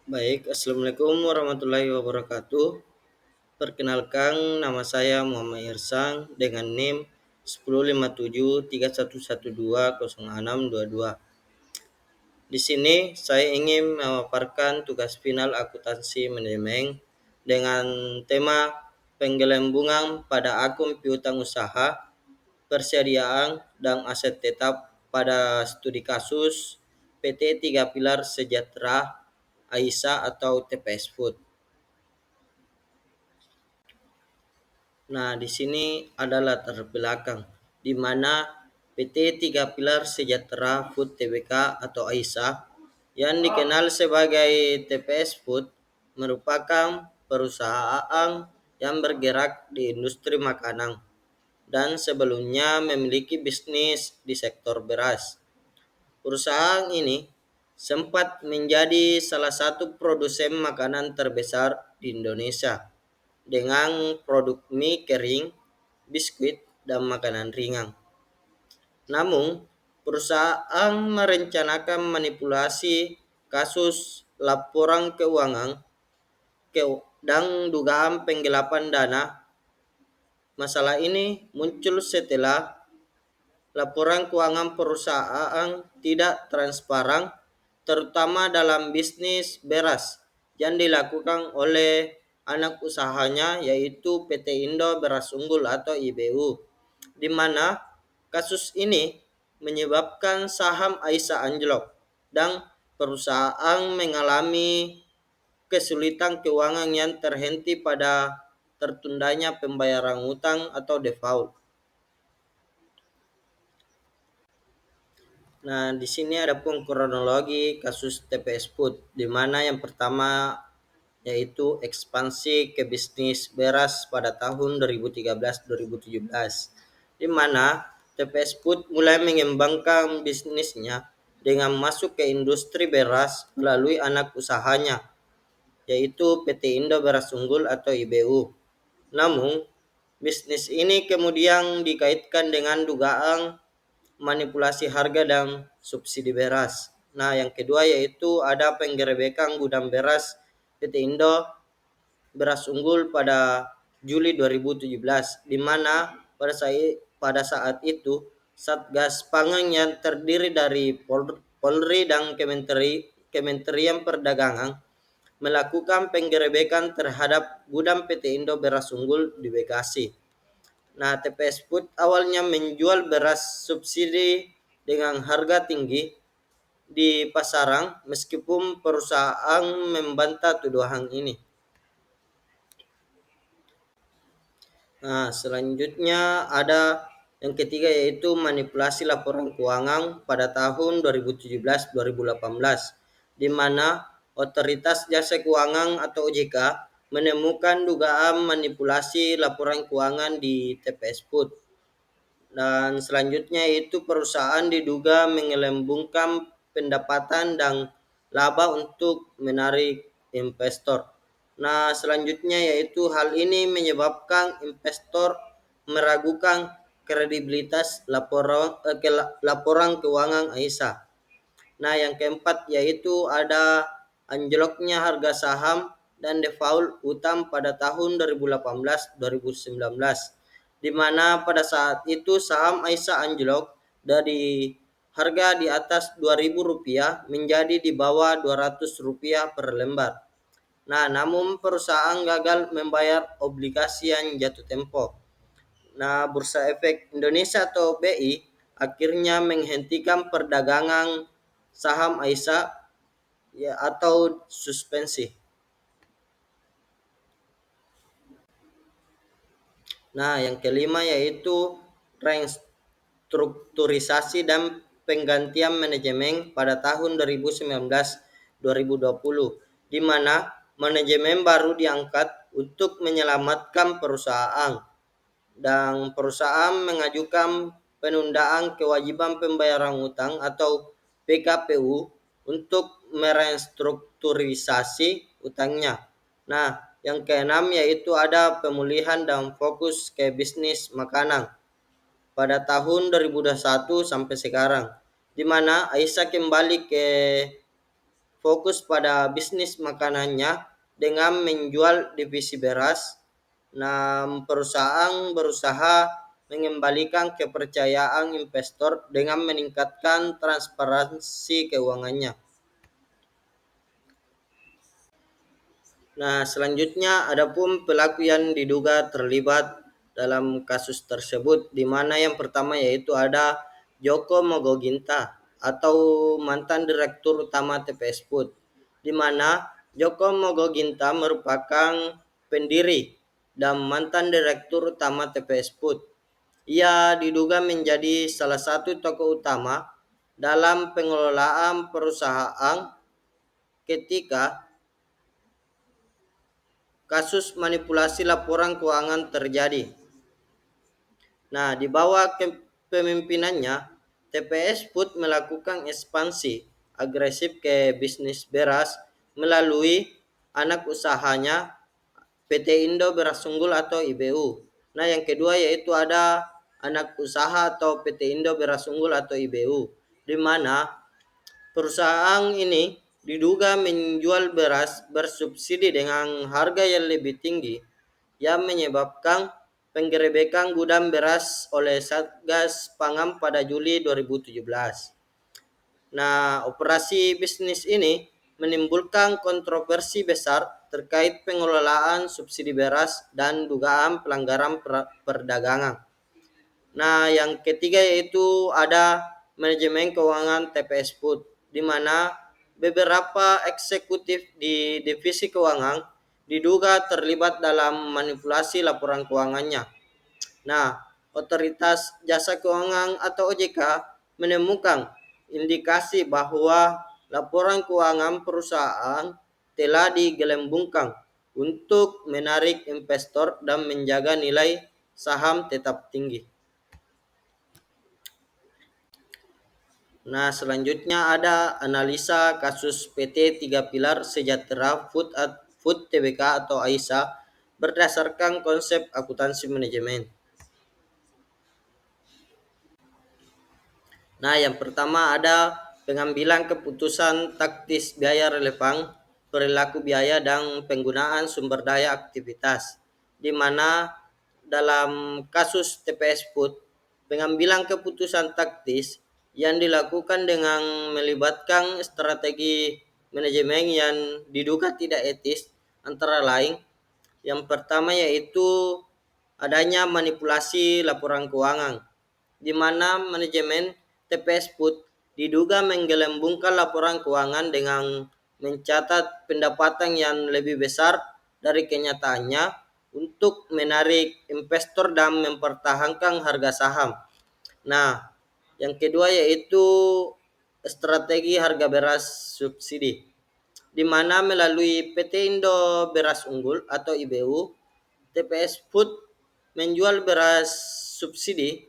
Baik, Assalamualaikum warahmatullahi wabarakatuh. Perkenalkan, nama saya Muhammad Irsang dengan NIM 105731120622. Di sini saya ingin memaparkan tugas final akuntansi manajemen dengan tema penggelembungan pada akun piutang usaha, persediaan dan aset tetap pada studi kasus PT Tiga Pilar Sejahtera Aisyah atau TPS Food. Nah, di sini ada latar belakang di mana PT Tiga Pilar Sejahtera Food Tbk atau AISA yang dikenal sebagai TPS Food merupakan perusahaan yang bergerak di industri makanan dan sebelumnya memiliki bisnis di sektor beras. Perusahaan ini sempat menjadi salah satu produsen makanan terbesar di Indonesia dengan produk mie kering, biskuit, dan makanan ringan. Namun, perusahaan merencanakan manipulasi kasus laporan keuangan dan dugaan penggelapan dana. Masalah ini muncul setelah laporan keuangan perusahaan tidak transparan, terutama dalam bisnis beras yang dilakukan oleh anak usahanya yaitu PT Indo Beras Unggul atau IBU, di mana kasus ini menyebabkan saham Aisyah anjlok dan perusahaan mengalami kesulitan keuangan yang terhenti pada tertundanya pembayaran utang atau default. Nah, di sini ada pun kronologi kasus TPS Food, di mana yang pertama yaitu ekspansi ke bisnis beras pada tahun 2013-2017, di mana TPS Food mulai mengembangkan bisnisnya dengan masuk ke industri beras melalui anak usahanya, yaitu PT Indo Beras Unggul atau IBU. Namun, bisnis ini kemudian dikaitkan dengan dugaan manipulasi harga dan subsidi beras. Nah, yang kedua yaitu ada penggerebekan gudang beras PT Indo Beras Unggul pada Juli 2017, di mana pada saat itu Satgas Pangan yang terdiri dari Polri dan Kementerian Perdagangan melakukan penggerebekan terhadap gudang PT Indo Beras Unggul di Bekasi. Nah, TPS Food awalnya menjual beras subsidi dengan harga tinggi di pasaran meskipun perusahaan membantah tuduhan ini. Nah, selanjutnya ada yang ketiga yaitu manipulasi laporan keuangan pada tahun 2017-2018, di mana Otoritas Jasa Keuangan atau OJK menemukan dugaan manipulasi laporan keuangan di TPS Food. Dan selanjutnya itu perusahaan diduga menggelembungkan pendapatan dan laba untuk menarik investor. Nah, selanjutnya yaitu hal ini menyebabkan investor meragukan kredibilitas laporan keuangan Aisyah. Nah, yang keempat yaitu ada anjloknya harga saham dan default utang pada tahun 2018-2019, di mana pada saat itu saham Aisyah anjlok dari harga di atas Rp2.000 menjadi di bawah Rp200 per lembar. Nah, namun perusahaan gagal membayar obligasi yang jatuh tempo. Nah, Bursa Efek Indonesia atau BI akhirnya menghentikan perdagangan saham Aisyah ya, atau suspensi. Nah, yang kelima yaitu restrukturisasi dan penggantian manajemen pada tahun 2019-2020, di mana manajemen baru diangkat untuk menyelamatkan perusahaan dan perusahaan mengajukan penundaan kewajiban pembayaran utang atau PKPU untuk merestrukturisasi utangnya. Nah, yang keenam yaitu ada pemulihan dan fokus ke bisnis makanan pada tahun 2021 sampai sekarang, di mana Aisyah kembali ke fokus pada bisnis makanannya dengan menjual divisi beras. Nah, perusahaan berusaha mengembalikan kepercayaan investor dengan meningkatkan transparansi keuangannya. Nah, selanjutnya adapun pelaku yang diduga terlibat dalam kasus tersebut, di mana yang pertama yaitu ada Joko Mogoginta atau mantan Direktur Utama TPS Food, di mana Joko Mogoginta merupakan pendiri dan mantan Direktur Utama TPS Food. Ia diduga menjadi salah satu tokoh utama dalam pengelolaan perusahaan ketika kasus manipulasi laporan keuangan terjadi. Nah, di bawah kepemimpinannya, TPS Food melakukan ekspansi agresif ke bisnis beras melalui anak usahanya PT Indo Beras Unggul atau IBU. Nah, yang kedua yaitu ada anak usaha atau PT Indo Beras Unggul atau IBU, di mana perusahaan ini diduga menjual beras bersubsidi dengan harga yang lebih tinggi yang menyebabkan penggerebekan gudang beras oleh Satgas Pangan pada Juli 2017. Nah, operasi bisnis ini menimbulkan kontroversi besar terkait pengelolaan subsidi beras dan dugaan pelanggaran perdagangan. Nah, yang ketiga yaitu ada manajemen keuangan TPS Food, di mana beberapa eksekutif di divisi keuangan diduga terlibat dalam manipulasi laporan keuangannya. Nah, Otoritas Jasa Keuangan atau OJK menemukan indikasi bahwa laporan keuangan perusahaan telah digelembungkan untuk menarik investor dan menjaga nilai saham tetap tinggi. Nah, selanjutnya ada analisa kasus PT Tiga Pilar Sejahtera Food Tbk atau AISA berdasarkan konsep akuntansi manajemen. Nah, yang pertama ada pengambilan keputusan taktis biaya relevan, perilaku biaya dan penggunaan sumber daya aktivitas, di mana dalam kasus TPS Food, pengambilan keputusan taktis yang dilakukan dengan melibatkan strategi manajemen yang diduga tidak etis antara lain yang pertama yaitu adanya manipulasi laporan keuangan, di mana manajemen TPS Food diduga menggelembungkan laporan keuangan dengan mencatat pendapatan yang lebih besar dari kenyataannya untuk menarik investor dan mempertahankan harga saham. Nah, yang kedua yaitu strategi harga beras subsidi, di mana melalui PT Indo Beras Unggul atau IBU, TPS Food menjual beras subsidi